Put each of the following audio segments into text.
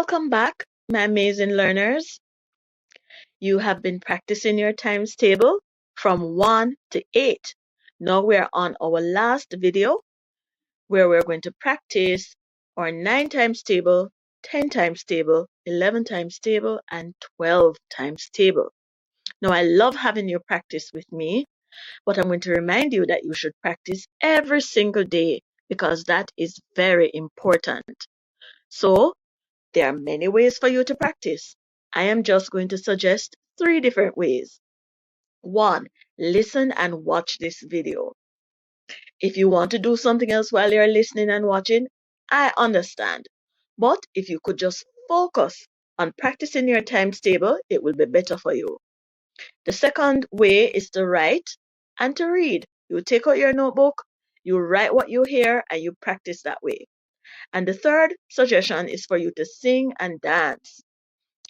Welcome back, my amazing learners. You have been practicing your times table from 1 to 8. Now we're on our last video where we're going to practice our 9 times table, 10 times table, 11 times table, and 12 times table. Now I love having you practice with me, but I'm going to remind you that you should practice every single day because that is very important. So there are many ways for you to practice. I am just going to suggest 3 different ways. 1. Listen and watch this video. If you want to do something else while you're listening and watching, I understand. But if you could just focus on practicing your times table, it will be better for you. The second way is to write and to read. You take out your notebook, you write what you hear, and you practice that way. And the third suggestion is for you to sing and dance.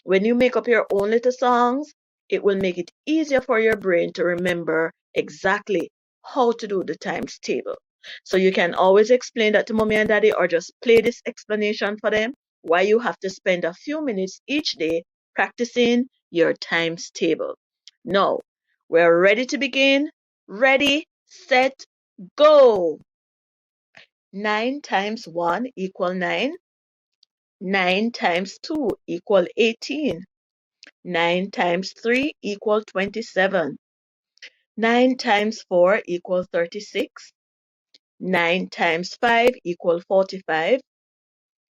When you make up your own little songs, it will make it easier for your brain to remember exactly how to do the times table. So you can always explain that to mommy and daddy or just play this explanation for them why you have to spend a few minutes each day practicing your times table. Now, we're ready to begin. Ready, set, go. 9 times 1 equal 9. 9 times 2 equal 18. 9 times 3 equals 27. 9 times 4 equals 36. 9 times 5 equals 45.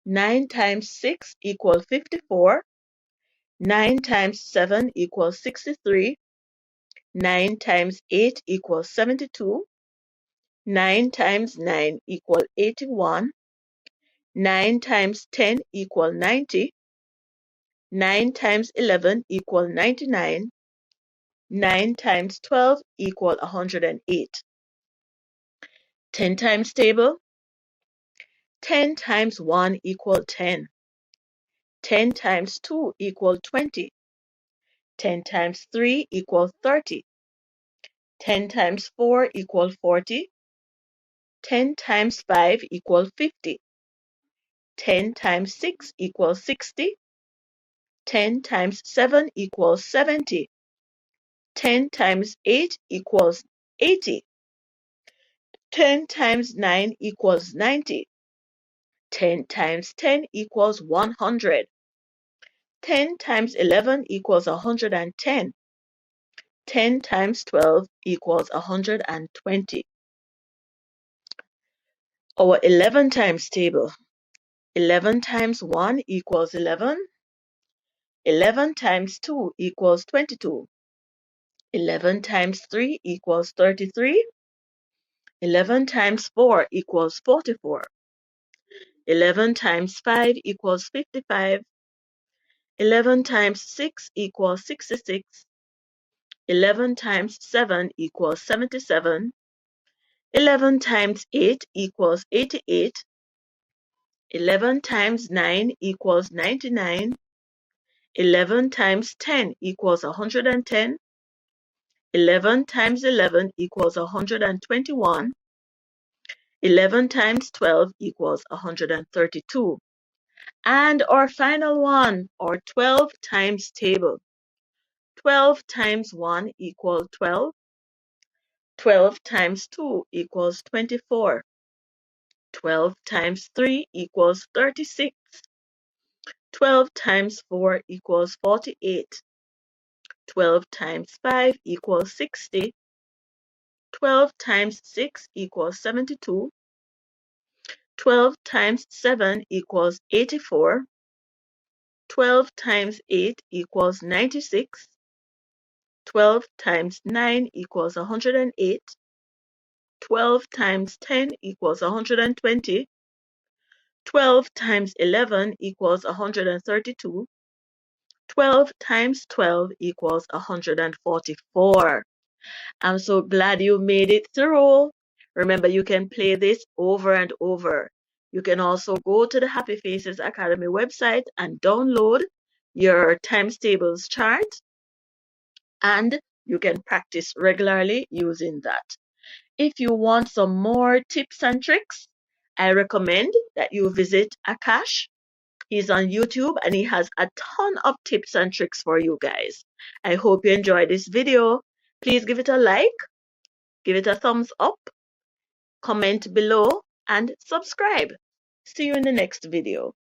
9 times 6 equals 54. 9 times 7 equals 63. 9 times 8 equals 72. 9 times 9 equals 81. 9 times 10 equals 90. 9 times 11 equals 99. 9 times 12 equals 108. 10 times table. 10 times 1 equals 10. 10 times 2 equals 20. 10 times 3 equals 30. 10 times 4 equals 40. 10 times 5 equals 50. 10 times 6 equals 60. 10 times 7 equals 70. 10 times 8 equals 80. 10 times 9 equals 90. 10 times 10 equals 100. 10 times 11 equals 110. 10 times 12 equals 120. Our 11 times table. 11 times 1 equals 11. 11 times 2 equals 22. 11 times 3 equals 33. 11 times 4 equals 44. 11 times 5 equals 55. 11 times 6 equals 66. 11 times 7 equals 77. 11 times 8 equals 88. 11 times 9 equals 99. 11 times 10 equals 110. 11 times 11 equals 121. 11 times 12 equals 132. And our final one, our 12 times table. 12 times 1 equals 12. 12 times 2 equals 24. 12 times 3 equals 36. 12 times 4 equals 48. 12 times 5 equals 60. 12 times 6 equals 72. 12 times 7 equals 84. 12 times 8 equals 96. 12 times 9 equals 108. 12 times 10 equals 120. 12 times 11 equals 132. 12 times 12 equals 144. I'm so glad you made it through. Remember, you can play this over and over. You can also go to the Happy Faces Academy website and download your times tables chart, and you can practice regularly using that. If you want some more tips and tricks, I recommend that you visit Akash He's on YouTube and he has a ton of tips and tricks for you guys. I hope you enjoyed this video. Please give it a like, give it a thumbs up, comment below, and subscribe. See you in the next video.